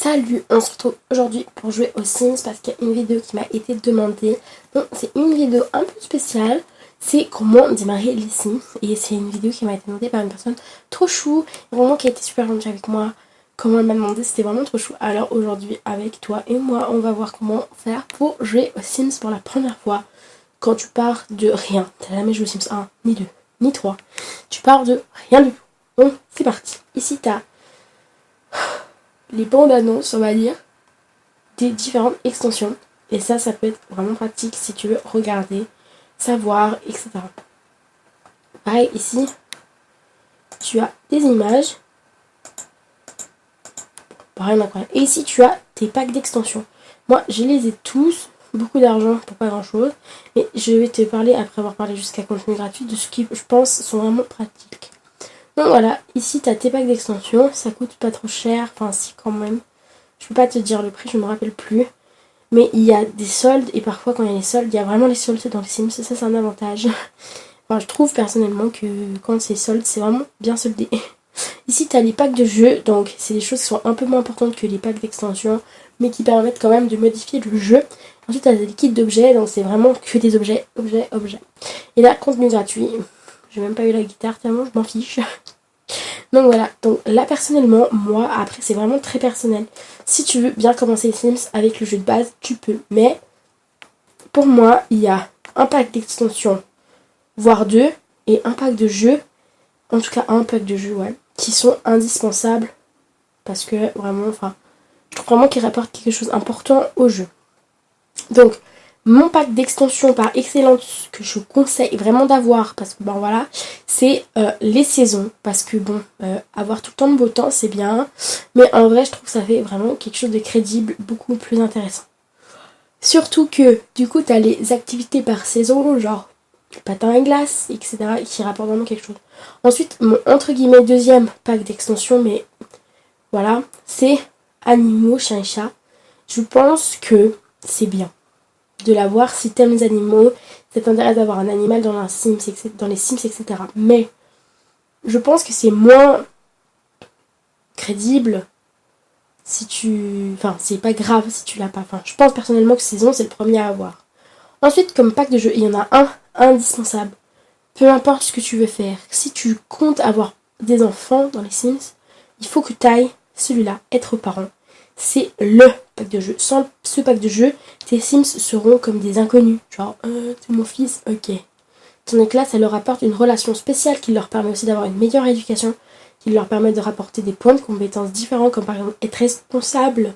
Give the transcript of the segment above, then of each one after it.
Salut, on se retrouve aujourd'hui pour jouer aux Sims parce qu'il y a une vidéo qui m'a été demandée. Donc c'est une vidéo un peu spéciale, c'est comment démarrer les Sims. Et c'est une vidéo qui m'a été demandée par une personne trop chou, vraiment qui a été super gentille avec moi. Comment elle m'a demandé, c'était vraiment trop chou. Alors aujourd'hui avec toi et moi, on va voir comment faire pour jouer aux Sims pour la première fois. Quand tu pars de rien, t'as jamais joué aux Sims 1, ni 2, ni 3. Tu pars de rien du tout. Donc c'est parti. Ici t'as les bandes annonces, on va dire, des différentes extensions. Et ça peut être vraiment pratique si tu veux regarder, savoir, etc. Pareil, ici, tu as des images. Pareil, incroyable. Et ici, tu as tes packs d'extensions. Moi, je les ai tous. Beaucoup d'argent pour pas grand chose. Mais je vais te parler, après avoir parlé jusqu'à contenu gratuit, de ce qui, je pense, sont vraiment pratiques. Donc voilà, ici, tu as tes packs d'extensions. Ça coûte pas trop cher. Enfin, si, quand même. Je peux pas te dire le prix, je me rappelle plus. Mais il y a des soldes, et parfois quand il y a les soldes, il y a vraiment les soldes dans les Sims. Ça, c'est un avantage. Enfin, je trouve personnellement que quand c'est solde, c'est vraiment bien soldé. Ici, tu as les packs de jeux, donc c'est des choses qui sont un peu moins importantes que les packs d'extension, mais qui permettent quand même de modifier le jeu. Ensuite, tu as des kits d'objets, donc c'est vraiment que des objets, objets, objets. Et là, contenu gratuit. J'ai même pas eu la guitare tellement je m'en fiche. Donc voilà, donc là personnellement, moi, après c'est vraiment très personnel. Si tu veux bien commencer les Sims avec le jeu de base, tu peux. Mais pour moi, il y a un pack d'extension, voire deux, et un pack de jeux, en tout cas un pack de jeux, ouais, qui sont indispensables. Parce que vraiment, enfin, je trouve vraiment qu'ils rapportent quelque chose d'important au jeu. Donc, mon pack d'extension par excellence que je conseille vraiment d'avoir, parce que ben voilà, c'est les saisons. Parce que bon, avoir tout le temps de beau temps, c'est bien. Mais en vrai, je trouve que ça fait vraiment quelque chose de crédible, beaucoup plus intéressant. Surtout que, du coup, t'as les activités par saison, genre patin et glace, etc., qui rapportent vraiment quelque chose. Ensuite, mon entre guillemets deuxième pack d'extension, mais voilà, c'est animaux, chien et chat. Je pense que c'est bien de l'avoir si t'aimes les animaux, ça t'intéresse d'avoir un animal dans les Sims, etc. Mais je pense que c'est moins crédible si tu... Enfin, c'est pas grave si tu l'as pas. Enfin, je pense personnellement que saison, c'est le premier à avoir. Ensuite, comme pack de jeu, il y en a un indispensable. Peu importe ce que tu veux faire. Si tu comptes avoir des enfants dans les Sims, il faut que tu ailles celui-là, être parent. C'est le pack de jeu. Sans ce pack de jeu, tes Sims seront comme des inconnus. Genre, c'est mon fils, ok. Tandis que là, ça leur apporte une relation spéciale qui leur permet aussi d'avoir une meilleure éducation, qui leur permet de rapporter des points de compétences différents, comme par exemple être responsable,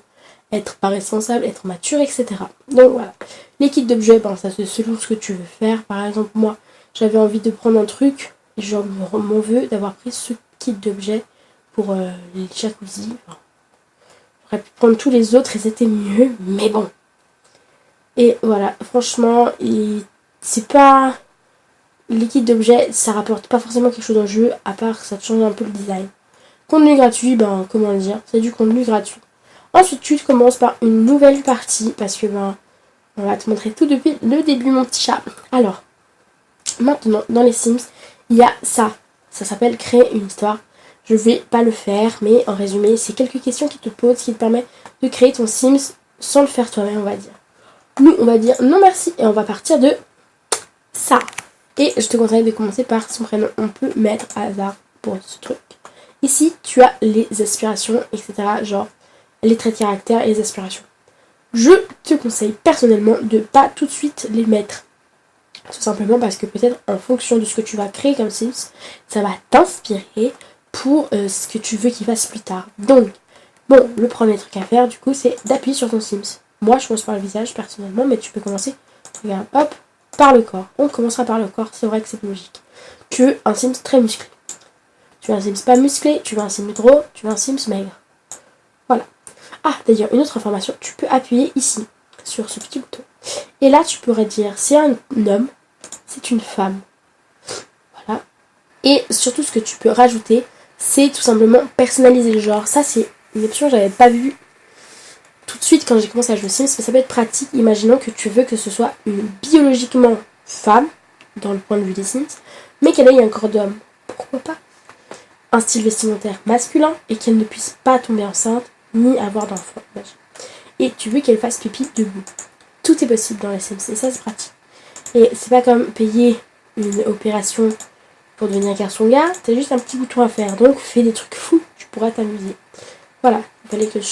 être pas responsable, être mature, etc. Donc voilà. Les kits d'objets, ben, ça c'est selon ce que tu veux faire. Par exemple, moi, j'avais envie de prendre un truc, et je m'en veux d'avoir pris ce kit d'objets pour les jacuzzi. Enfin, j'aurais pu prendre tous les autres et c'était mieux, mais bon. Et voilà, franchement, c'est pas... Les kits d'objets, ça rapporte pas forcément quelque chose dans le jeu, à part que ça te change un peu le design. Contenu gratuit, ben, comment le dire, c'est du contenu gratuit. Ensuite, tu commences par une nouvelle partie, parce que, ben, on va te montrer tout depuis le début, mon petit chat. Alors, maintenant, dans les Sims, il y a ça. Ça s'appelle créer une histoire. Je vais pas le faire, mais en résumé, c'est quelques questions qui te posent, qui te permettent de créer ton Sims sans le faire toi-même, on va dire. Nous, on va dire non merci, et on va partir de ça. Et je te conseille de commencer par son prénom. On peut mettre hasard pour ce truc. Ici, tu as les aspirations, etc. Genre les traits de caractère et les aspirations. Je te conseille personnellement de pas tout de suite les mettre. Tout simplement parce que peut-être en fonction de ce que tu vas créer comme Sims, ça va t'inspirer pour ce que tu veux qu'il fasse plus tard. Donc, bon, le premier truc à faire du coup, c'est d'appuyer sur ton Sims. Moi, je commence par le visage personnellement, mais tu peux commencer, regarde, hop, par le corps. On commencera par le corps, c'est vrai que c'est logique. Tu veux un Sims très musclé. Tu veux un Sims pas musclé, tu veux un Sims gros, tu veux un Sims maigre. Voilà. Ah, d'ailleurs, une autre information, tu peux appuyer ici, sur ce petit bouton. Et là, tu pourrais dire, c'est un homme, c'est une femme. Voilà. Et surtout, ce que tu peux rajouter, c'est tout simplement personnaliser le genre. Ça, c'est une option que j'avais pas vue tout de suite quand j'ai commencé à jouer aux Sims, mais ça peut être pratique. Imaginons que tu veux que ce soit une biologiquement femme, dans le point de vue des Sims, mais qu'elle ait un corps d'homme. Pourquoi pas? Un style vestimentaire masculin et qu'elle ne puisse pas tomber enceinte. ni avoir d'enfant. Et tu veux qu'elle fasse pipi debout. Tout est possible dans les Sims et ça c'est pratique. Et c'est pas comme payer une opération pour devenir garçon-gars, t'as juste un petit bouton à faire. Donc fais des trucs fous, tu pourras t'amuser. Voilà, il fallait que tu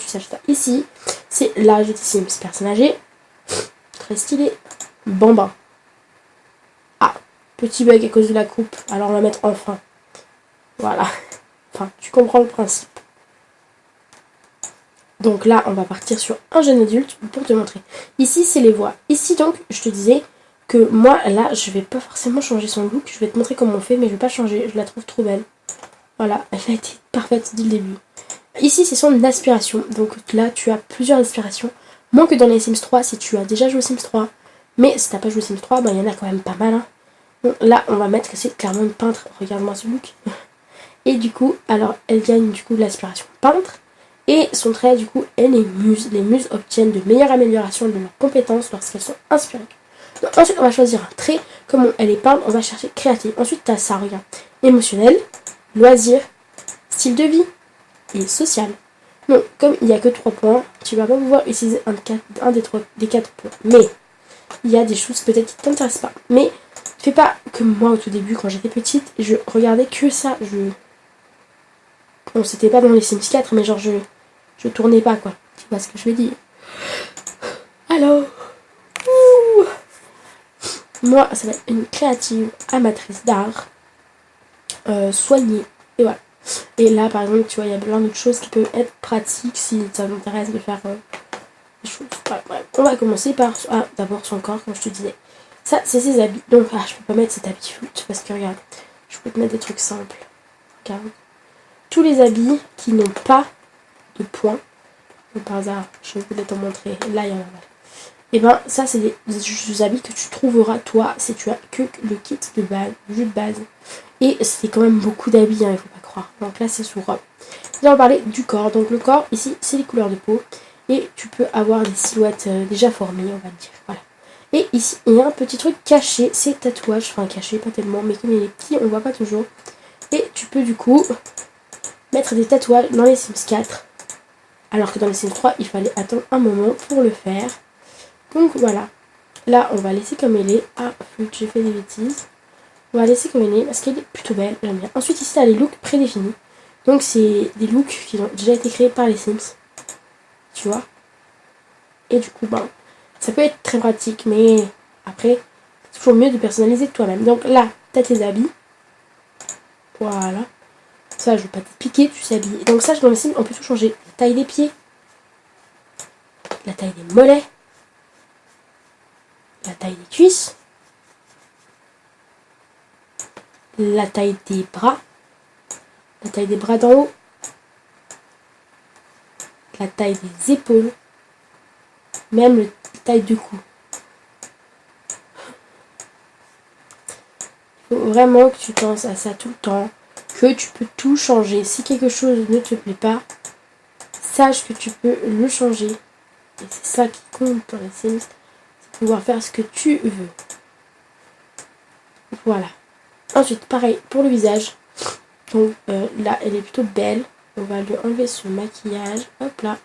saches ça. Ici, c'est l'âge des Sims. Personne âgée, très stylé. Bambin. Ah, petit bug à cause de la coupe, alors on va mettre enfin. Voilà. Enfin, tu comprends le principe. Donc là, on va partir sur un jeune adulte pour te montrer. Ici, c'est les voix. Ici, donc, je te disais que moi, là, je vais pas forcément changer son look. Je vais te montrer comment on fait, mais je vais pas changer. Je la trouve trop belle. Voilà, elle a été parfaite dès le début. Ici, c'est son aspiration. Donc là, tu as plusieurs aspirations. Moins que dans les Sims 3, si tu as déjà joué aux Sims 3. Mais si t'as pas joué aux Sims 3, bah, il y en a quand même pas mal. Hein. Donc, là, on va mettre que c'est clairement une peintre. Regarde-moi ce look. Et du coup, alors, elle gagne du coup l'aspiration peintre. Et son trait, du coup, est les muses. Les muses obtiennent de meilleures améliorations de leurs compétences lorsqu'elles sont inspirées. Donc, ensuite, on va choisir un trait. Comme elle est peinte, on va chercher créative. Ensuite, tu as ça, regarde. Émotionnel, loisir, style de vie et social. Donc, comme il n'y a que 3 points, tu vas pas pouvoir utiliser un des 4 points. Mais, il y a des choses peut-être qui ne t'intéressent pas. Mais, fais pas comme moi au tout début, quand j'étais petite, je regardais que ça. Bon, c'était pas dans les Sims 4, mais genre, je tournais pas, quoi. Tu vois ce que je veux dire. Alors, moi, ça va être une créative amatrice d'art, soignée, et voilà. Et là, par exemple, tu vois, il y a plein d'autres choses qui peuvent être pratiques si ça t'intéresse de faire des choses. Voilà, bref. On va commencer par d'abord son corps, comme je te disais. Ça, c'est ses habits. Donc, je peux pas mettre cet habit foot parce que regarde, je peux te mettre des trucs simples. Regarde. Tous les habits qui n'ont pas de points, donc par hasard, je voulais t'en montrer. Là, il y en a. Et ben, ça, c'est des habits que tu trouveras toi si tu as que le kit de base, le jeu de base. Et c'est quand même beaucoup d'habits, hein, il faut pas croire. Donc là, c'est sous robe. Là, on va parler du corps. Donc le corps, ici, c'est les couleurs de peau. Et tu peux avoir des silhouettes déjà formées, on va dire. Voilà. Et ici, il y a un petit truc caché, c'est tatouage. Enfin, caché, pas tellement, mais comme il est petit, on voit pas toujours. Et tu peux du coup mettre des tatouages dans les Sims 4. Alors que dans les Sims 3, il fallait attendre un moment pour le faire. Donc voilà. Là, on va laisser comme elle est. Ah, j'ai fait des bêtises. On va laisser comme elle est parce qu'elle est plutôt belle, j'aime bien. Ensuite, ici, tu as les looks prédéfinis. Donc, c'est des looks qui ont déjà été créés par les Sims. Tu vois. Et du coup, ben, ça peut être très pratique, mais après, c'est toujours mieux de personnaliser toi-même. Donc là, tu as tes habits. Voilà. Ça, je vais pas te piquer, tu sais habiller. Donc ça, dans les Sims, on peut tout changer. La taille des pieds. La taille des mollets. La taille des cuisses. La taille des bras. La taille des bras d'en haut. La taille des épaules. Même la taille du cou. Il faut vraiment que tu penses à ça tout le temps. Que tu peux tout changer. Si quelque chose ne te plaît pas, sache que tu peux le changer. Et c'est ça qui compte dans les Sims. C'est pouvoir faire ce que tu veux. Voilà. Ensuite, pareil pour le visage. Donc là, elle est plutôt belle. On va lui enlever son maquillage. Hop là.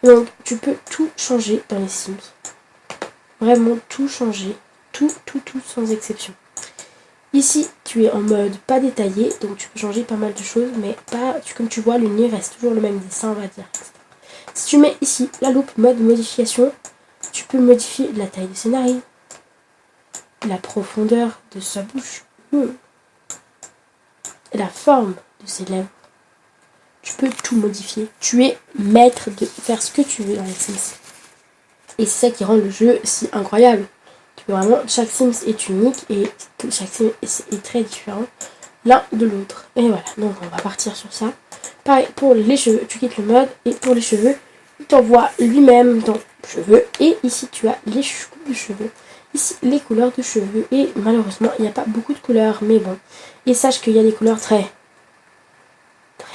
Donc, tu peux tout changer dans les Sims. Vraiment tout changer. Tout sans exception. Ici, tu es en mode pas détaillé. Donc, tu peux changer pas mal de choses. Mais pas, comme tu vois, le nez reste toujours le même dessin, on va dire. Si tu mets ici la loupe mode modification, tu peux modifier la taille de ses narines. La profondeur de sa bouche. La forme de ses lèvres. Tu peux tout modifier. Tu es maître de faire ce que tu veux dans les Sims. Et c'est ça qui rend le jeu si incroyable. Tu peux vraiment, chaque Sims est unique et chaque Sims est très différent l'un de l'autre. Et voilà, donc on va partir sur ça. Pareil, pour les cheveux, tu quittes le mode. Et pour les cheveux, il t'envoie lui-même dans cheveux. Et ici, tu as les coupes de cheveux. Ici, les couleurs de cheveux. Et malheureusement, il n'y a pas beaucoup de couleurs. Mais bon. Et sache qu'il y a des couleurs très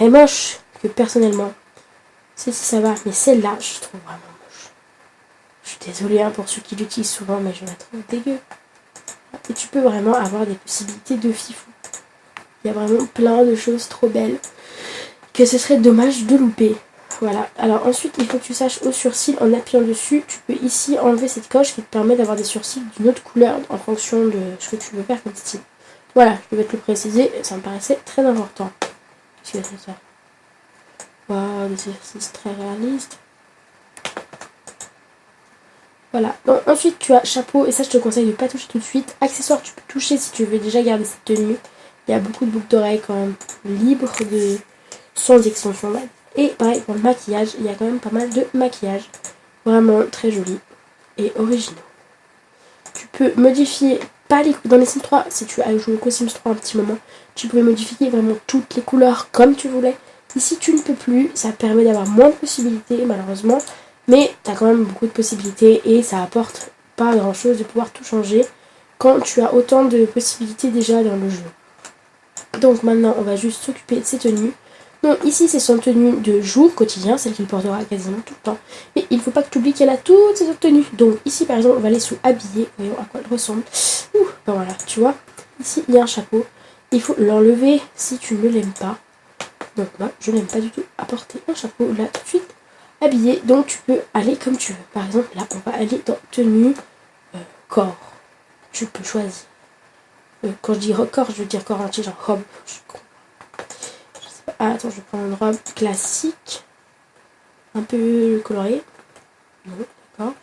moches. Que personnellement, celle-ci ça va. Mais celle-là, je trouve vraiment moche. Je suis désolée hein, pour ceux qui l'utilisent souvent. Mais je la trouve dégueu. Et tu peux vraiment avoir des possibilités de fifou. Il y a vraiment plein de choses trop belles. Que ce serait dommage de louper. Voilà, alors ensuite il faut que tu saches au sourcil en appuyant dessus, tu peux ici enlever cette coche qui te permet d'avoir des sourcils d'une autre couleur en fonction de ce que tu veux faire comme style. Voilà, je devais te le préciser, ça me paraissait très important. Qu'est-ce que c'est ça? Waouh, des exercices très réalistes. Voilà, donc ensuite tu as chapeau, et ça je te conseille de ne pas toucher tout de suite. Accessoires, tu peux toucher si tu veux déjà garder cette tenue. Il y a beaucoup de boucles d'oreilles quand même libres de sans extension. Et pareil pour le maquillage, il y a quand même pas mal de maquillage. Vraiment très joli et originaux. Tu peux modifier, pas les, dans les Sims 3, si tu as joué au Sims 3 un petit moment, tu pouvais modifier vraiment toutes les couleurs comme tu voulais. Ici tu ne peux plus, ça permet d'avoir moins de possibilités malheureusement. Mais tu as quand même beaucoup de possibilités et ça apporte pas grand chose de pouvoir tout changer quand tu as autant de possibilités déjà dans le jeu. Donc maintenant on va juste s'occuper de ses tenues. Donc ici c'est son tenue de jour quotidien, celle qu'il portera quasiment tout le temps. Mais il ne faut pas que tu oublies qu'elle a toutes ses autres tenues. Donc ici par exemple on va aller sous habillé, voyons à quoi elle ressemble. Ben voilà, tu vois, ici il y a un chapeau. Il faut l'enlever si tu ne l'aimes pas. Donc moi je n'aime pas du tout apporter un chapeau là tout de suite. Habillé, donc tu peux aller comme tu veux. Par exemple, là, on va aller dans tenue corps. Tu peux choisir. Quand je dis corps, je veux dire corps entier, genre robe. Je sais pas. Ah, attends, je vais prendre une robe classique. Un peu colorée. Non, d'accord.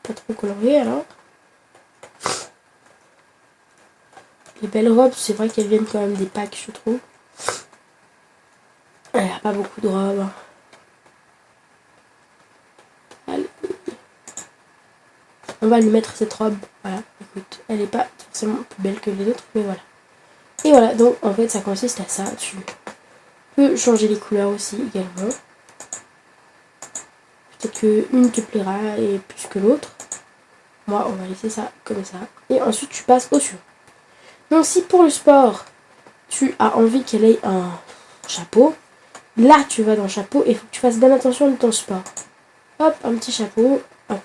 Pas trop colorée, alors. Les belles robes, c'est vrai qu'elles viennent quand même des packs, je trouve. Il n'y a pas beaucoup de robes. On va lui mettre cette robe. Voilà, écoute, elle n'est pas forcément plus belle que les autres, mais voilà. Et voilà, donc en fait ça consiste à ça. Tu peux changer les couleurs aussi également. Peut-être qu'une te plaira et plus que l'autre. Moi, on va laisser ça comme ça. Et ensuite tu passes au suivant. Donc si pour le sport, tu as envie qu'elle ait un chapeau, là tu vas dans le chapeau et il faut que tu fasses bien attention de ton sport. Hop, un petit chapeau. Hop,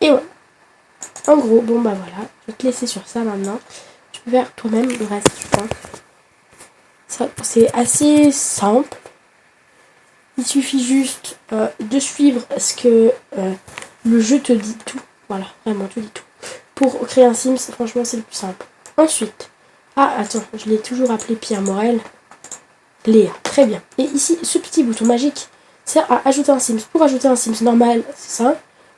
et voilà. En gros, bon bah voilà, je vais te laisser sur ça maintenant. Tu peux faire toi-même le reste, je pense. C'est assez simple. Il suffit juste de suivre ce que le jeu te dit tout. Voilà, vraiment, te dit tout. Pour créer un Sims, franchement, c'est le plus simple. Ensuite, ah, attends, je l'ai toujours appelé Pierre Morel. Léa, très bien. Et ici, ce petit bouton magique sert à ajouter un Sims. Pour ajouter un Sims normal, c'est ça.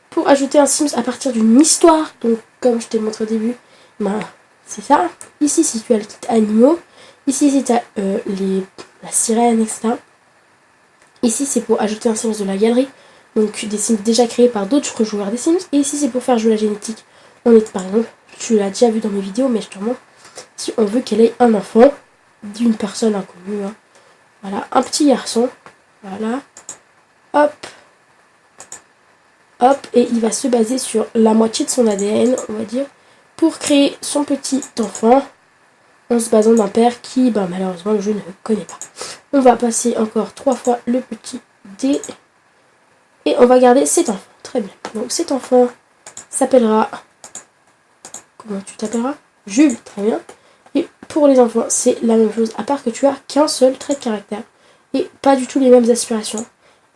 Pour ajouter un Sims à partir d'une histoire, donc comme je t'ai montré au début, ben, c'est ça. Ici, si tu as le kit animaux. Ici, si tu as la sirène, etc. Ici, c'est pour ajouter un Sims de la galerie. Donc, des Sims déjà créés par d'autres joueurs des Sims. Et ici, c'est pour faire jouer la génétique. On est, par exemple, tu l'as déjà vu dans mes vidéos, mais je te montre. Si on veut qu'elle ait un enfant d'une personne inconnue. Hein. Voilà, un petit garçon. Voilà. Hop. Hop, et il va se baser sur la moitié de son ADN, on va dire, pour créer son petit enfant en se basant d'un père qui, ben, malheureusement, le jeu ne connaît pas. On va passer encore 3 fois le petit dé et on va garder cet enfant. Très bien. Donc cet enfant s'appellera... Comment tu t'appelleras? Jules, très bien. Et pour les enfants, c'est la même chose, à part que tu as qu'un seul trait de caractère et pas du tout les mêmes aspirations.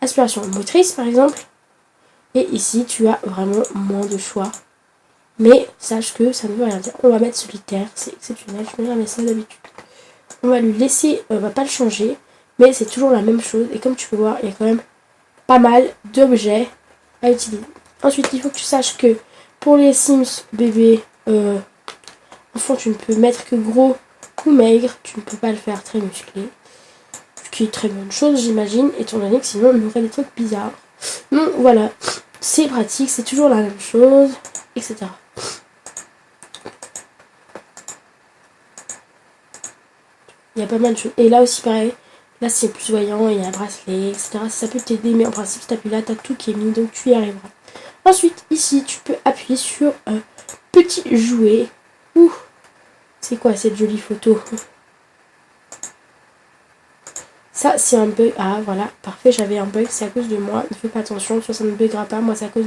Aspiration motrice, par exemple. Et ici, tu as vraiment moins de choix. Mais sache que ça ne veut rien dire. On va mettre solitaire, c'est exceptionnel. Je mets jamais ça d'habitude. On va lui laisser, on va pas le changer. Mais c'est toujours la même chose. Et comme tu peux voir, il y a quand même pas mal d'objets à utiliser. Ensuite, il faut que tu saches que pour les Sims bébés, enfant, tu ne peux mettre que gros ou maigre. Tu ne peux pas le faire très musclé. Ce qui est très bonne chose, j'imagine. Étant donné que sinon, on aurait des trucs bizarres. Donc voilà. C'est pratique, c'est toujours la même chose, etc. Il y a pas mal de choses. Et là aussi pareil, là c'est plus voyant, il y a un bracelet, etc. Ça peut t'aider, mais en principe si tu appuies là, tu as tout qui est mis, donc tu y arriveras. Ensuite, ici, tu peux appuyer sur un petit jouet. Ouh, c'est quoi cette jolie photo? Ça, c'est un bug. Ah, voilà, parfait, j'avais un bug, c'est à cause de moi. Ne fais pas attention, ça ne buggera pas. Moi, c'est à cause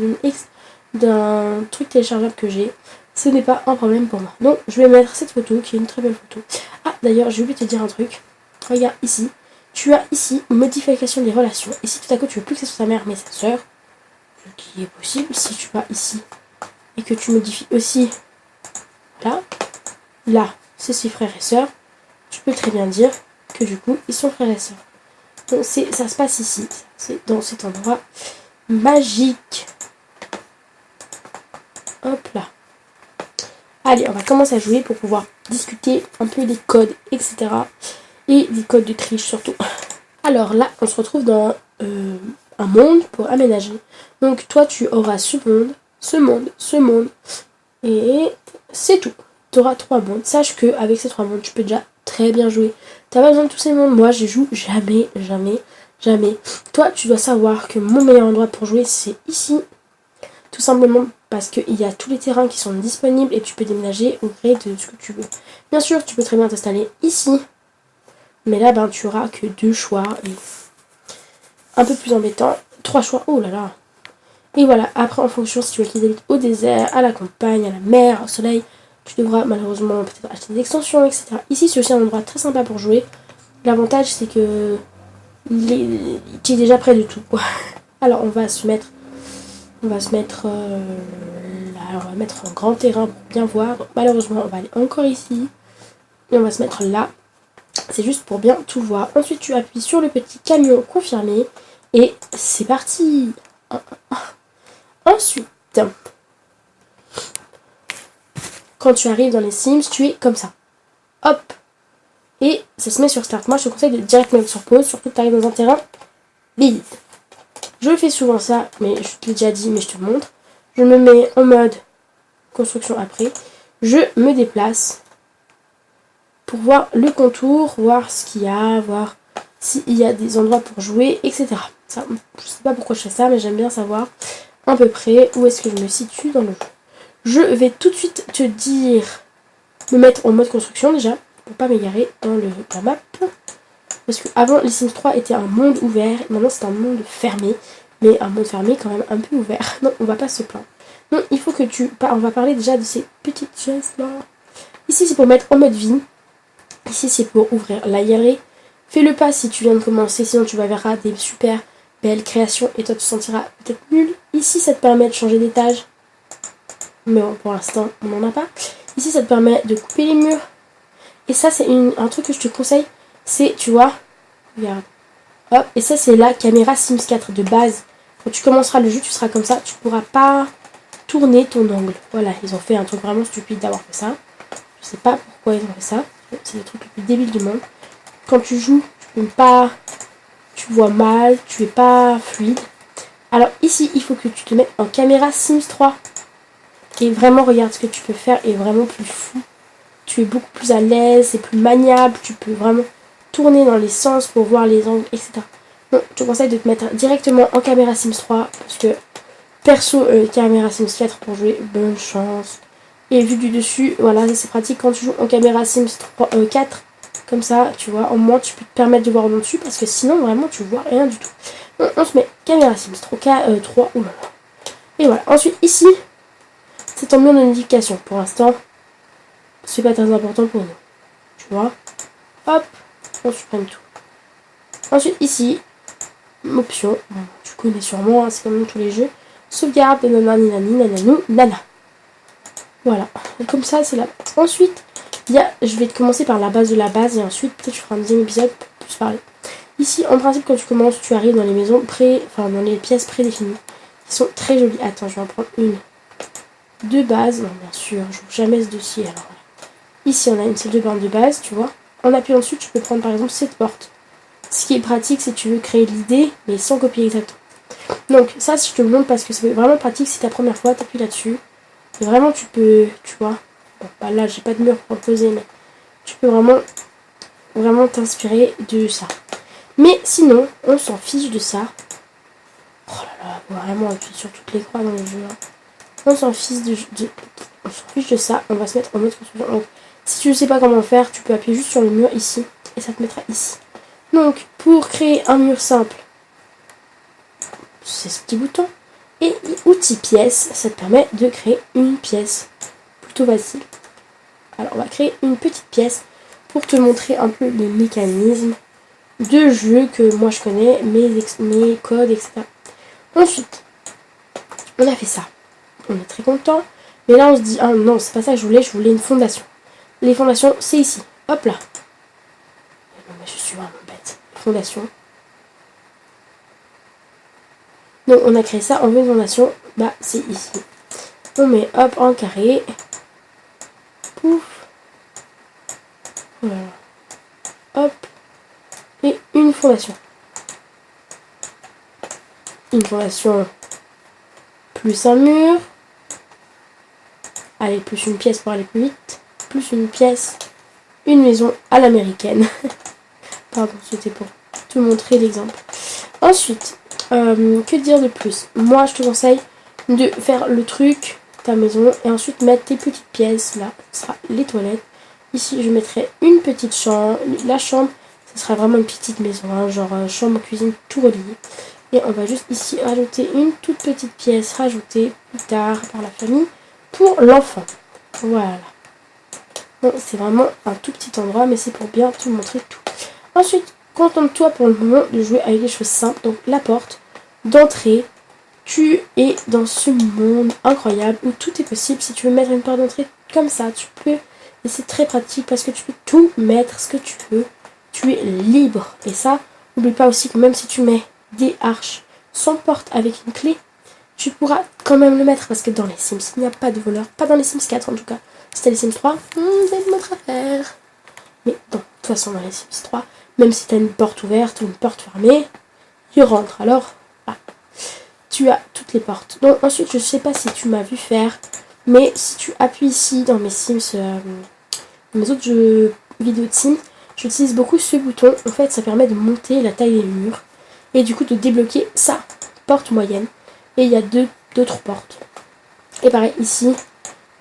d'un truc téléchargeable que j'ai. Ce n'est pas un problème pour moi. Donc, je vais mettre cette photo, qui est une très belle photo. Ah, d'ailleurs, j'ai oublié de te dire un truc. Regarde, ici, tu as ici modification des relations. Et si tout à coup tu veux plus que ce soit ta mère mais sa soeur, ce qui est possible, si tu vas ici et que tu modifies aussi là, c'est ses frères et sœurs, tu peux très bien dire que du coup ils sont frères et sœurs. Donc ça se passe ici, c'est dans cet endroit magique. Hop là. Allez, on va commencer à jouer pour pouvoir discuter un peu des codes, etc. Et des codes de triche surtout. Alors là, on se retrouve dans un monde pour aménager. Donc toi, tu auras ce monde, ce monde, ce monde. Et c'est tout. Tu auras 3 mondes. Sache qu'avec ces 3 mondes, tu peux déjà très bien jouer. T'as pas besoin de tous ces mondes. Moi, je joue jamais, jamais, jamais. Toi, tu dois savoir que mon meilleur endroit pour jouer, c'est ici. Tout simplement parce qu'il y a tous les terrains qui sont disponibles et tu peux déménager au gré de ce que tu veux. Bien sûr, tu peux très bien t'installer ici. Mais là, ben, tu auras que 2 choix. Et un peu plus embêtant. 3 choix. Oh là là. Et voilà. Après, en fonction, si tu veux qu'ils habitent au désert, à la campagne, à la mer, au soleil, tu devras malheureusement peut-être acheter des extensions, etc. Ici, c'est aussi un endroit très sympa pour jouer. L'avantage, c'est que tu es déjà près de tout, quoi. Alors, on va se mettre là, on va mettre un grand terrain pour bien voir. Malheureusement, on va aller encore ici. Et on va se mettre là. C'est juste pour bien tout voir. Ensuite, tu appuies sur le petit camion confirmé. Et c'est parti. Ensuite, quand tu arrives dans les Sims, tu es comme ça. Hop. Et ça se met sur Start. Moi, je te conseille de direct mettre sur pause. Surtout que tu arrives dans un terrain vide. Je fais souvent ça, mais je te l'ai déjà dit, mais je te le montre. Je me mets en mode construction après. Je me déplace pour voir le contour, voir ce qu'il y a, voir s'il y a des endroits pour jouer, etc. Ça, je sais pas pourquoi je fais ça, mais j'aime bien savoir à peu près où est-ce que je me situe dans le jeu. Je vais tout de suite te dire, me mettre en mode construction déjà, pour pas m'égarer dans la map. Parce que avant les Sims 3 était un monde ouvert, maintenant c'est un monde fermé. Mais un monde fermé quand même un peu ouvert. Non, on va pas se plaindre. Non, il faut que on va parler déjà de ces petites choses là. Ici c'est pour mettre en mode vie. Ici c'est pour ouvrir la galerie. Fais-le pas si tu viens de commencer, sinon tu vas verras des super belles créations et toi tu te sentiras peut-être nul. Ici ça te permet de changer d'étage. Mais bon, pour l'instant on n'en a pas. Ici ça te permet de couper les murs. Et ça c'est un truc que je te conseille. C'est, tu vois, regarde. Hop, et ça c'est la caméra Sims 4 de base. Quand tu commenceras le jeu, tu seras comme ça. Tu pourras pas tourner ton angle. Voilà, ils ont fait un truc vraiment stupide d'avoir fait ça. Je sais pas pourquoi ils ont fait ça. C'est le truc le plus débile du monde. Quand tu joues, tu peux pas... Tu vois mal, tu es pas fluide. Alors ici, il faut que tu te mettes en caméra Sims 3. Et vraiment, regarde ce que tu peux faire est vraiment plus fou. Tu es beaucoup plus à l'aise, c'est plus maniable. Tu peux vraiment tourner dans les sens pour voir les angles, etc. Donc, je te conseille de te mettre directement en caméra Sims 3 parce que perso, caméra Sims 4 pour jouer, bonne chance. Et vu du dessus, voilà, c'est pratique quand tu joues en caméra Sims 4, comme ça, tu vois, au moins tu peux te permettre de voir en dessus parce que sinon, vraiment, tu vois rien du tout. Donc, on se met caméra Sims 3, oulala. Et voilà, ensuite, ici, c'est en mur de notification. Pour l'instant, c'est pas très important pour nous. Tu vois, hop. On supprime tout. Ensuite ici, option, tu connais sûrement, hein, c'est comme dans tous les jeux. Sauvegarde, nanani, nananou, nana. Voilà, et comme ça c'est la base. Ensuite, je vais te commencer par la base de la base et ensuite peut-être je ferai un deuxième épisode pour plus parler. Ici, en principe, quand tu commences, tu arrives dans les maisons dans les pièces prédéfinies. Qui sont très jolies. Attends, je vais en prendre une. De base, non bien sûr, je joue jamais ce dossier alors. Ici, on a une salle de bain de base, tu vois. En appuyant dessus, tu peux prendre par exemple cette porte. Ce qui est pratique, c'est que tu veux créer l'idée, mais sans copier exactement. Donc ça, je te le montre parce que c'est vraiment pratique. Si ta première fois, tu appuies là-dessus. Et vraiment, tu peux, tu vois. Bon, bah là, j'ai pas de mur pour le poser, mais tu peux vraiment t'inspirer de ça. Mais sinon, on s'en fiche de ça. Oh là là, vraiment, appuyer sur toutes les croix dans le jeu. Hein. On s'en fiche on s'en fiche de ça. On va se mettre en mode construction. Donc, si tu ne sais pas comment faire, tu peux appuyer juste sur le mur ici. Et ça te mettra ici. Donc, pour créer un mur simple, c'est ce petit bouton. Et outil pièce, ça te permet de créer une pièce. Plutôt facile. Alors, on va créer une petite pièce pour te montrer un peu les mécanismes. de jeux que moi je connais, mes codes, etc. Ensuite, on a fait ça. On est très content. Mais là, on se dit, ah non, c'est pas ça que je voulais une fondation. Les fondations, c'est ici. Hop là. Non, mais je suis vraiment bête. Fondation. Donc, on a créé ça. On veut une fondation. Bah, c'est ici. On met, hop, en carré. Pouf. Voilà. Hop. Et une fondation. Une fondation plus un mur. Allez, plus une pièce pour aller plus vite. Plus une pièce. Une maison à l'américaine. Pardon, c'était pour te montrer l'exemple. Ensuite, que dire de plus? Moi, je te conseille de faire le truc, ta maison, et ensuite mettre tes petites pièces. Là, ce sera les toilettes. Ici, je mettrai une petite chambre. La chambre, ce sera vraiment une petite maison, hein, genre chambre, cuisine, tout relié. Et on va juste ici rajouter une toute petite pièce, rajoutée plus tard par la famille, pour l'enfant. Voilà. Bon, c'est vraiment un tout petit endroit, mais c'est pour bien te montrer tout. Ensuite, contente-toi pour le moment de jouer avec des choses simples. Donc la porte d'entrée, tu es dans ce monde incroyable où tout est possible. Si tu veux mettre une porte d'entrée comme ça, tu peux. Et c'est très pratique parce que tu peux tout mettre ce que tu veux. Tu es libre. Et ça, n'oublie pas aussi que même si tu mets des arches sans porte avec une clé, tu pourras quand même le mettre parce que dans les Sims, il n'y a pas de voleur. Pas dans les Sims 4 en tout cas. Si t'as les Sims 3, c'est une autre affaire. Mais non, de toute façon, dans les Sims 3, même si tu as une porte ouverte ou une porte fermée, il rentre. Alors, voilà. Tu as toutes les portes. Donc ensuite, je sais pas si tu m'as vu faire, mais si tu appuies ici dans mes Sims, dans mes autres jeux vidéo de Sims, j'utilise beaucoup ce bouton. En fait, ça permet de monter la taille des murs et du coup de débloquer sa porte moyenne. Et il y a d'autres portes. Et pareil, ici,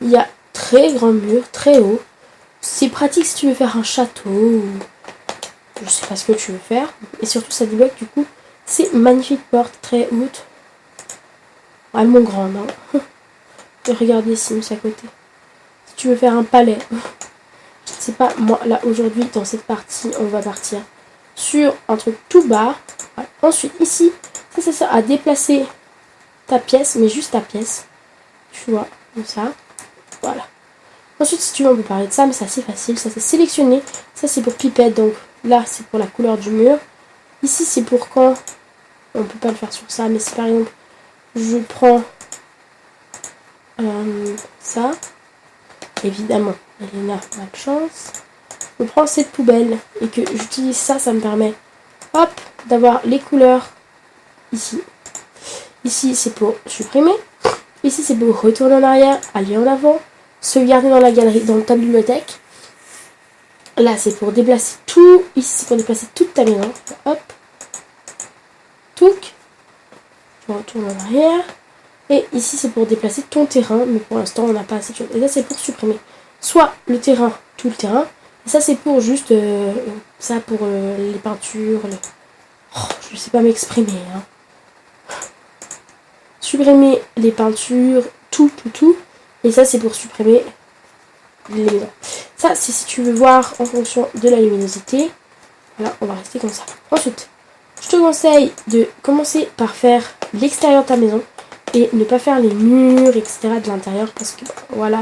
il y a très grand mur, très haut. C'est pratique si tu veux faire un château ou je sais pas ce que tu veux faire. Et surtout, ça débloque du coup ces magnifiques portes très hautes. Vraiment grandes. Hein. Et regarde les Sims à côté. Si tu veux faire un palais. Je sais pas, moi là aujourd'hui dans cette partie, on va partir sur un truc tout bas. Voilà. Ensuite, ici, ça sert à déplacer ta pièce, mais juste ta pièce. Tu vois, comme ça. Voilà. Ensuite, si tu veux, on peut parler de ça, mais c'est assez facile. Ça, c'est sélectionné. Ça, c'est pour pipette. Donc là, c'est pour la couleur du mur. Ici, c'est pour quand... On peut pas le faire sur ça, mais si par exemple, je prends ça. Évidemment, Elena a de chance. Je prends cette poubelle et que j'utilise ça, ça me permet, hop, d'avoir les couleurs ici. Ici, c'est pour supprimer. Ici, c'est pour retourner en arrière, aller en avant, sauvegarder dans la galerie, dans ta bibliothèque. Là, c'est pour déplacer tout. Ici, c'est pour déplacer toute ta maison. Hop. Touc. Je retourne en arrière. Et ici, c'est pour déplacer ton terrain. Mais pour l'instant, on n'a pas assez de choses. Et là, c'est pour supprimer. Soit le terrain, tout le terrain. Et ça, c'est pour juste... ça, pour les peintures. Oh, je sais pas m'exprimer. Hein. Supprimer les peintures. Tout. Et ça, c'est pour supprimer les maisons. Ça, c'est si tu veux voir en fonction de la luminosité. Voilà, on va rester comme ça. Ensuite, je te conseille de commencer par faire l'extérieur de ta maison et ne pas faire les murs, etc. de l'intérieur parce que, voilà,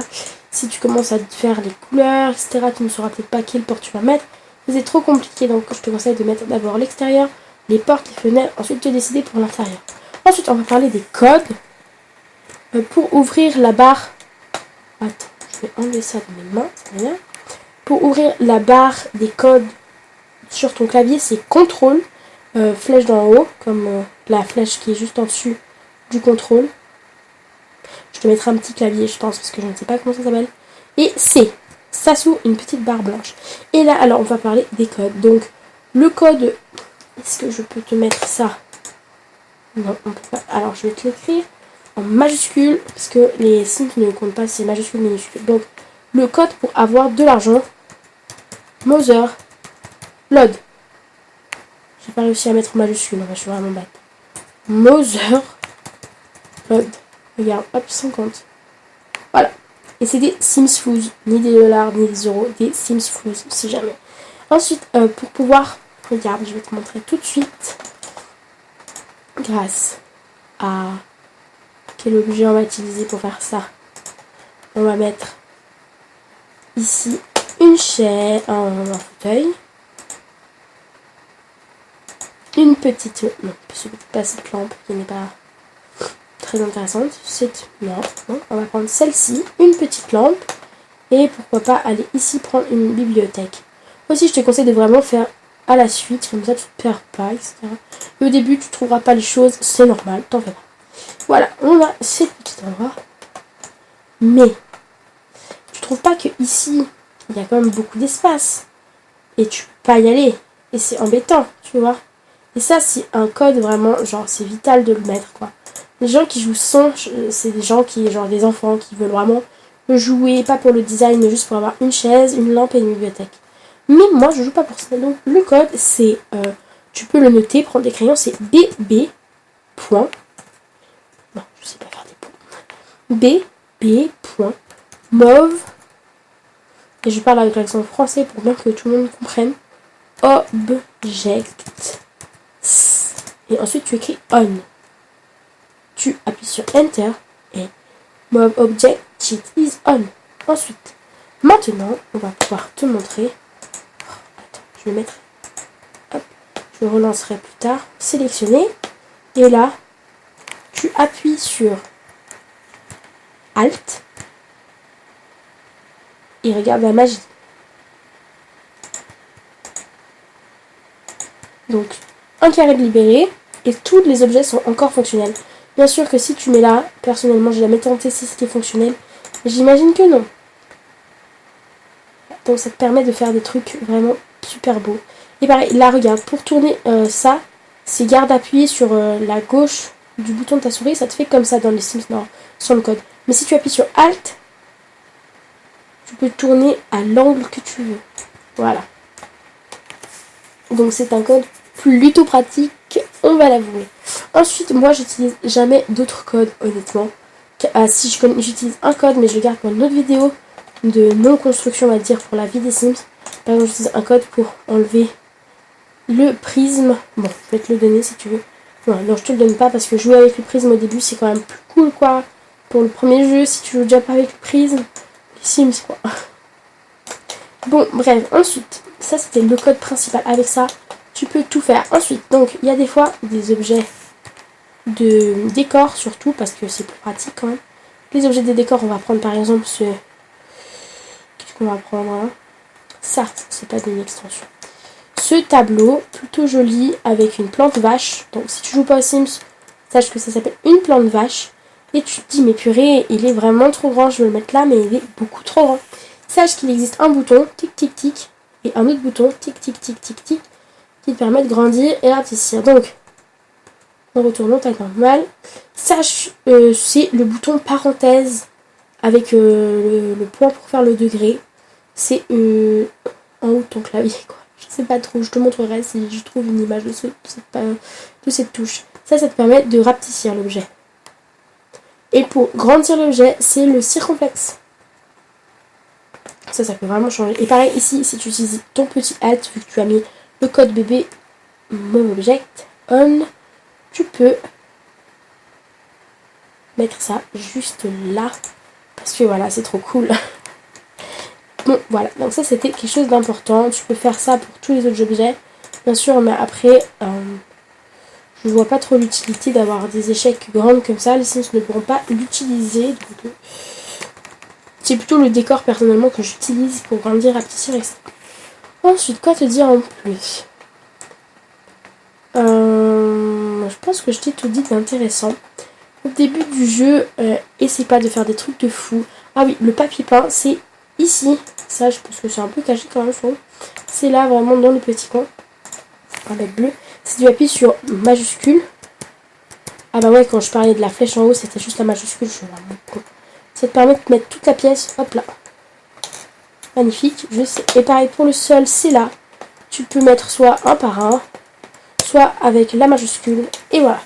si tu commences à faire les couleurs, etc., tu ne sauras peut-être pas quelle porte tu vas mettre. C'est trop compliqué, donc je te conseille de mettre d'abord l'extérieur, les portes, les fenêtres, ensuite te décider pour l'intérieur. Ensuite, on va parler des codes pour ouvrir la barre. Attends, je vais enlever ça de mes mains, c'est bien. Pour ouvrir la barre des codes sur ton clavier, c'est CTRL, flèche d'en haut, comme la flèche qui est juste en dessus du contrôle. Je te mettrai un petit clavier, je pense, parce que je ne sais pas comment ça s'appelle. Et C, ça sous une petite barre blanche. Et là, alors, on va parler des codes. Donc, le code, est-ce que je peux te mettre ça? Non, on peut pas. Alors, je vais te l'écrire en majuscule, parce que les signes ne comptent pas, c'est majuscule, minuscule. Donc, le code pour avoir de l'argent, Mother Load. J'ai pas réussi à mettre en majuscule, je suis vraiment bête. Mother Load. Regarde, hop, 50. Voilà. Et c'est des Sims Foods, ni des dollars, ni des euros, des Sims Foods, si jamais. Ensuite, pour pouvoir Regarde, je vais te montrer tout de suite. Grâce à quel objet on va utiliser pour faire ça. On va mettre ici une chaise, un fauteuil. Une petite... Non, c'est peut-être pas cette lampe qui n'est pas très intéressante. Non, on va prendre celle-ci, une petite lampe. Et pourquoi pas aller ici prendre une bibliothèque. Aussi, je te conseille de vraiment faire à la suite, comme ça tu ne perds pas, etc. Et au début, tu ne trouveras pas les choses, c'est normal, t'en fais pas. Voilà, on a ces petits endroits. Mais, tu trouves pas que ici, il y a quand même beaucoup d'espace. Et tu peux pas y aller. Et c'est embêtant, tu vois. Et ça, c'est un code vraiment, genre, c'est vital de le mettre, quoi. Les gens qui jouent sans, c'est des gens qui, genre, des enfants qui veulent vraiment jouer, pas pour le design, mais juste pour avoir une chaise, une lampe et une bibliothèque. Mais moi, je joue pas pour ça. Donc, le code, c'est, tu peux le noter, prendre des crayons, c'est BB. Point. Non, je sais pas faire des points. BB. Point. Mauve. Et je parle avec l'accent français pour bien que tout le monde comprenne. Object. Et ensuite, tu écris on. Tu appuies sur Enter et Mauve Object Sheet is on. Ensuite, maintenant, on va pouvoir te montrer. Attends, je vais mettre. Hop, je relancerai plus tard. Sélectionner. Et là, tu appuies sur Alt. Et regarde la magie. Donc, un carré de libéré. Et tous les objets sont encore fonctionnels. Bien sûr que si tu mets là, personnellement, j'ai jamais tenté si c'était fonctionnel. J'imagine que non. Donc ça te permet de faire des trucs vraiment super beaux. Et pareil, là regarde, pour tourner ça, c'est garde appuyé sur la gauche du bouton de ta souris, ça te fait comme ça dans les Sims, non, sur le code. Mais si tu appuies sur Alt, tu peux tourner à l'angle que tu veux. Voilà. Donc c'est un code plutôt pratique, on va l'avouer. Ensuite, moi j'utilise jamais d'autres codes, honnêtement. Si j'utilise un code, mais je le garde pour une autre vidéo de non-construction, on va dire, pour la vie des Sims. Par exemple, j'utilise un code pour enlever le prisme. Bon, je vais te le donner si tu veux. Non, je te le donne pas parce que jouer avec le prisme au début, c'est quand même plus cool, quoi. Pour le premier jeu, si tu joues déjà pas avec le prisme, les Sims, quoi. Bon, bref, ensuite, ça c'était le code principal. Avec ça, tu peux tout faire. Ensuite, donc, il y a des fois des objets de décor, surtout, parce que c'est plus pratique quand même. Les objets des décors, on va prendre par exemple ce... Qu'est-ce qu'on va prendre, hein? Ça, c'est pas une extension. Ce tableau, plutôt joli, avec une plante vache. Donc, si tu joues pas aux Sims, sache que ça s'appelle une plante vache. Et tu te dis, mais purée, il est vraiment trop grand, je vais le mettre là, mais il est beaucoup trop grand. Sache qu'il existe un bouton, tic tic tic, et un autre bouton, tic tic tic tic tic, qui te permet de grandir et rapetisser. Donc, en retournant taille normale, sache, c'est le bouton parenthèse avec le point pour faire le degré. C'est en haut de ton clavier, quoi. Je sais pas trop, je te montrerai si je trouve une image de cette touche. Ça te permet de rapetissir l'objet. Et pour grandir l'objet, c'est le circonflexe. Ça peut vraiment changer. Et pareil, ici, si tu utilises ton petit Alt, vu que tu as mis le code bébé MoveObject on, tu peux mettre ça juste là. Parce que voilà, c'est trop cool. Bon, voilà. Donc ça, c'était quelque chose d'important. Tu peux faire ça pour tous les autres objets. Bien sûr, mais après, je vois pas trop l'utilité d'avoir des échecs grands comme ça. Les Sims ne pourront pas l'utiliser. Donc, c'est plutôt le décor personnellement que j'utilise pour grandir, rapetisser, etc. Ensuite, quoi te dire en plus? Je pense que je t'ai tout dit d'intéressant. Au début du jeu, essaie pas de faire des trucs de fou. Ah oui, le papier peint, c'est ici. Ça, je pense que c'est un peu caché quand même, je trouve. C'est là, vraiment, dans le petit coin. Avec bleu. Si tu appuies sur majuscule. Ah bah ouais, quand je parlais de la flèche en haut, c'était juste la majuscule. Je suis vraiment con. Ça te permet de mettre toute la pièce. Hop là. Magnifique, je sais. Et pareil pour le sol, c'est là. Tu peux mettre soit un par un, soit avec la majuscule. Et voilà.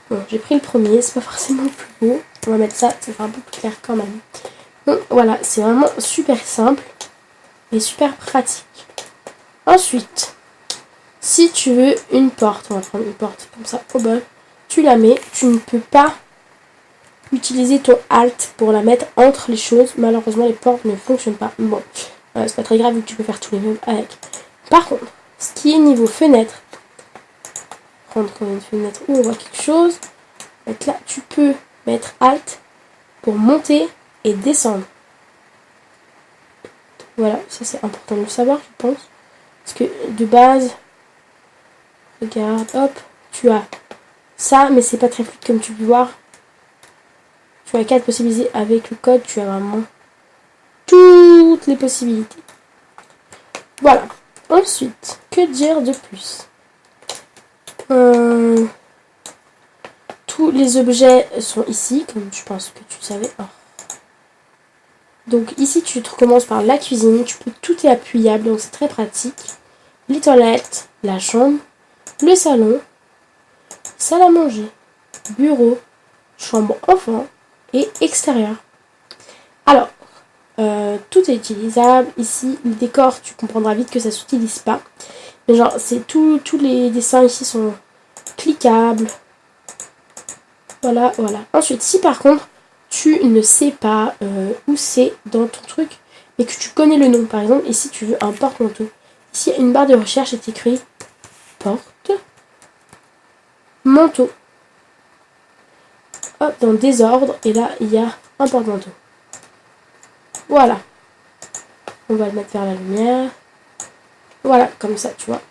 Bon, j'ai pris le premier, c'est pas forcément le plus beau. On va mettre ça, ça fait un peu plus clair quand même. Bon, voilà, c'est vraiment super simple et super pratique. Ensuite, Si tu veux une porte, on va prendre une porte comme ça au bol, tu la mets, tu ne peux pas utiliser ton Alt pour la mettre entre les choses. Malheureusement, les portes ne fonctionnent pas. Bon, c'est pas très grave vu que tu peux faire tous les meubles avec. Par contre, ce qui est niveau fenêtre, prendre une fenêtre où on voit quelque chose, donc là, tu peux mettre Alt pour monter et descendre. Voilà, ça c'est important de le savoir, je pense. Parce que de base, regarde, hop, tu as ça, mais c'est pas très fluide comme tu peux voir. Tu as 4 possibilités. Avec le code, tu as vraiment toutes les possibilités. Voilà. Ensuite, que dire de plus? Tous les objets sont ici, comme je pense que tu savais. Oh. Donc ici, tu commences par la cuisine. Tout est appuyable, donc c'est très pratique. Les toilettes, la chambre, le salon, salle à manger, bureau, chambre enfant et extérieur. Alors, tout est utilisable. Ici, le décor, tu comprendras vite que ça s'utilise pas. Mais genre, tous les dessins ici sont cliquables. Voilà, voilà. Ensuite, si par contre, tu ne sais pas où c'est dans ton truc, mais que tu connais le nom, par exemple, ici, tu veux un porte-manteau. Ici, une barre de recherche est écrit porte-manteau. Hop, dans désordre, et là, il y a un porte-manteau. Voilà. On va le mettre vers la lumière. Voilà, comme ça, tu vois.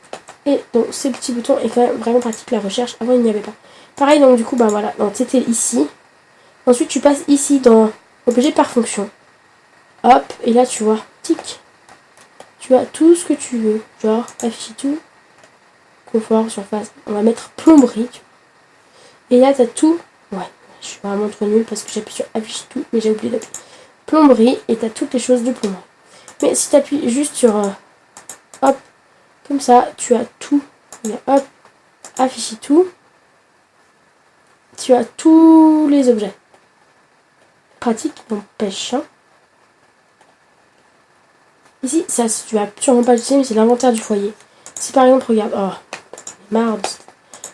Et donc, ce petit bouton est quand même vraiment pratique, la recherche. Avant, il n'y avait pas. Pareil, donc, du coup, bah voilà. Donc, c'était ici. Ensuite, tu passes ici dans objet par fonction. Hop, et là, tu vois, tic. Tu as tout ce que tu veux. Genre, afficher tout. Confort, surface. On va mettre plomberie. Et là, tu as tout. Ouais, je suis vraiment trop nulle parce que j'appuie sur afficher tout, mais j'ai oublié d'appuyer. Plomberie, et tu as toutes les choses de plomberie. Mais si tu appuies juste sur hop, comme ça, tu as tout. Hop, afficher tout. Tu as tous les objets. Pratique, n'empêche. Hein. Ici, ça, tu vas sûrement pas l'utiliser, mais c'est l'inventaire du foyer. Si par exemple, regarde, oh, marre.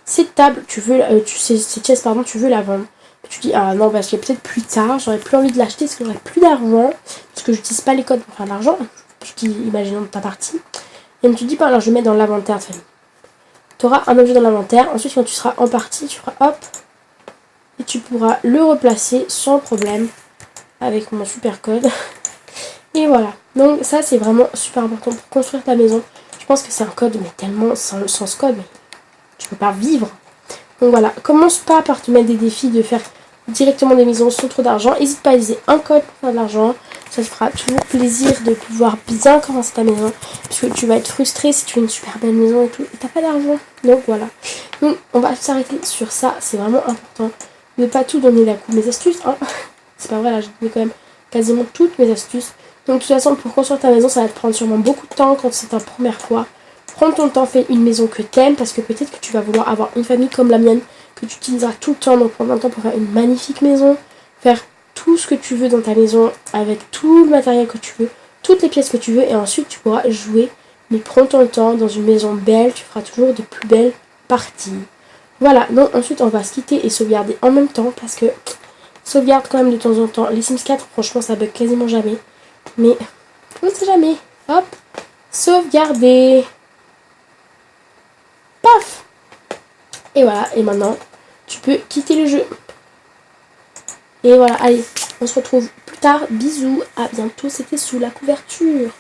Cette table, cette chaise, pardon, tu veux la vendre. Tu dis, ah non, parce que peut-être plus tard, j'aurais plus envie de l'acheter parce que j'aurais plus d'argent, parce que j'utilise pas les codes pour faire de l'argent. Je dis, imaginons ta partie. Et tu dis, bah alors je vais mettre dans l'inventaire de famille. Tu auras un objet dans l'inventaire. Ensuite, quand tu seras en partie, tu feras hop. Et tu pourras le replacer sans problème avec mon super code. Et voilà. Donc ça, c'est vraiment super important pour construire ta maison. Je pense que c'est un code, mais tellement sans ce code, mais tu peux pas vivre. Donc voilà. Commence pas par te mettre des défis de faire directement des maisons sans trop d'argent. N'hésite pas à utiliser un code pour faire de l'argent. Ça te fera toujours plaisir de pouvoir bien commencer ta maison. Parce que tu vas être frustré si tu as une super belle maison et tout. Et t'as pas d'argent. Donc voilà. Donc on va s'arrêter sur ça. C'est vraiment important. Ne pas tout donner d'un coup. Mes astuces, hein. C'est pas vrai, là, j'ai donné quand même quasiment toutes mes astuces. Donc de toute façon, pour construire ta maison, ça va te prendre sûrement beaucoup de temps quand c'est ta première fois. Prends ton temps, fais une maison que t'aimes, parce que peut-être que tu vas vouloir avoir une famille comme la mienne, que tu utiliseras tout le temps. Donc prends ton temps pour faire une magnifique maison, faire tout ce que tu veux dans ta maison, avec tout le matériel que tu veux, toutes les pièces que tu veux, et ensuite tu pourras jouer. Mais prends ton temps dans une maison belle, tu feras toujours de plus belles parties. Voilà, donc ensuite on va se quitter et sauvegarder en même temps, parce que sauvegarde quand même de temps en temps. Les Sims 4, franchement, ça bug quasiment jamais. Mais on ne sait jamais. Hop, sauvegarder. Paf. Et voilà, et maintenant, tu peux quitter le jeu. Et voilà, allez, on se retrouve plus tard. Bisous, à bientôt. C'était sous la couverture.